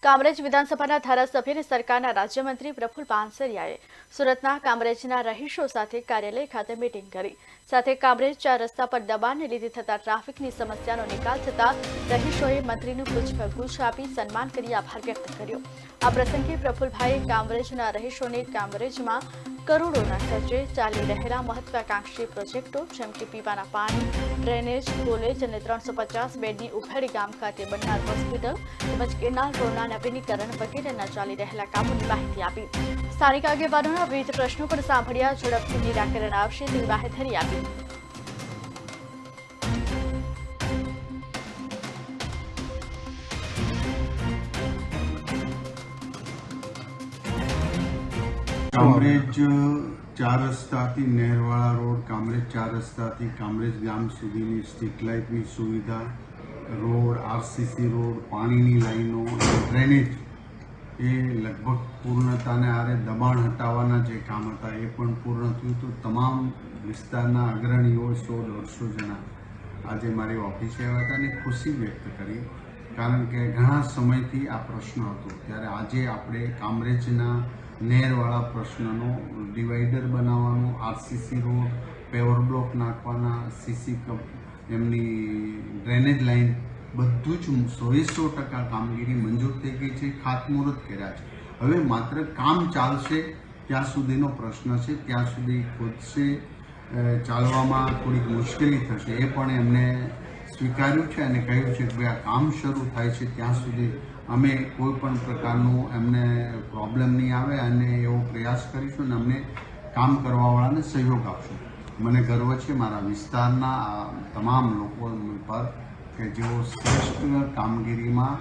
કામરેજ વિધાનસભાના ધારાસભ્ય અને સરકારના રાજ્યમંત્રી પ્રફુલ પાનસરિયાએ સુરતના કામરેજના રહીશો સાથે કાર્યાલય ખાતે મીટિંગ કરી. સાથે કામરેજ 4 રસ્તા પર દબાણને લીધે થતા ટ્રાફિકની સમસ્યાનો નિકાલ થતા રહીશોએ મંત્રીનું પુષ્પગુચ્છ આપી સન્માન કરી આભાર વ્યક્ત કર્યો. આ પ્રસંગે પ્રફુલભાઈએ કામરેજના રહીશોને કામરેજમાં કરોડોના ખર્ચે ચાલી રહેલા મહત્વાકાંક્ષી પ્રોજેક્ટો જેમ કે પીવાના પાણી, ડ્રેનેજ, કોલેજ અને 350 બેડની ઉભેડી ગામ ખાતે બનનાર હોસ્પિટલ તેમજ કેનાલ રોડના નવીનીકરણ વગેરેના ચાલી રહેલા કામોની માહિતી આપી. સ્થાનિક આગેવાનોના વિવિધ પ્રશ્નો પણ સાંભળ્યા, ઝડપથી નિરાકરણ આવશે તેવી બાહેધરી આપી. कामरेज 4 रस्ताथी नहरवाड़ा रोड, कामरेज 4 रस्ताथी कामरेज गाम सुधीनी स्ट्रीट लाइटनी सुविधा, रोड, आरसीसी रोड, पाणीनी लाइनो, ड्रेनेज એ લગભગ પૂર્ણતાને આરે દબાણ હટાવવાના જે કામ હતા એ પણ પૂર્ણ થયું. તો તમામ વિસ્તારના અગ્રણીઓ 100-150 જણા આજે મારી ઓફિસે આવ્યા હતા અને ખુશી વ્યક્ત કરી, કારણ કે ઘણા સમયથી આ પ્રશ્ન હતો. ત્યારે આજે આપણે કામરેજના નહેરવાળા પ્રશ્નનો ડિવાઈડર બનાવવાનો, આરસીસી રોડ, પેવર બ્લોક નાખવાના, સીસી એમની ડ્રેનેજ લાઇન બધું જ 100% કામગીરી મંજૂર થઈ ગઈ છે, ખાતમુહૂર્ત કર્યા છે. હવે માત્ર કામ ચાલશે ત્યાં સુધીનો પ્રશ્ન છે, ત્યાં સુધી ખોદશે, ચાલવામાં થોડીક મુશ્કેલી થશે એ પણ એમને સ્વીકાર્યું છે અને કહ્યું છે કે આ કામ શરૂ થાય છે ત્યાં સુધી અમે કોઈ પણ પ્રકારનું એમને પ્રોબ્લેમ નહીં આવે અને એવો પ્રયાસ કરીશું અને અમને કામ કરવાવાળાને સહયોગ આપશું. મને ગર્વ છે મારા વિસ્તારના તમામ લોકો પર કે જેઓ શ્રેષ્ઠ કામગીરીમાં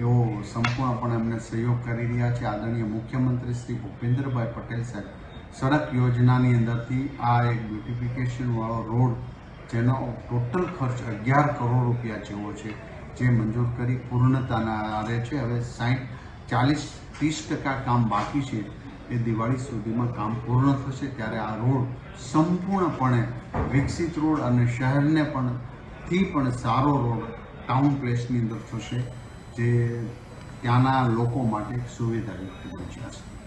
એવો સંપૂર્ણપણે અમને સહયોગ કરી રહ્યા છે. આદરણીય મુખ્યમંત્રી શ્રી ભૂપેન્દ્રભાઈ પટેલ સાહેબ સડક યોજનાની અંદરથી આ એક બ્યુટિફિકેશનવાળો રોડ જેનો ટોટલ ખર્ચ 11 કરોડ રૂપિયા જેવો છે જે મંજૂર કરી પૂર્ણતાના આરે છે. હવે 40-30% કામ બાકી છે, એ દિવાળી સુધીમાં કામ પૂર્ણ થશે. ત્યારે આ રોડ સંપૂર્ણપણે વિકસિત રોડ અને શહેરને પણ સારો રોડ ટાઉન પ્લેસની અંદર થશે, જે ત્યાંના લોકો માટે સુવિધાયુક્ત બનશે.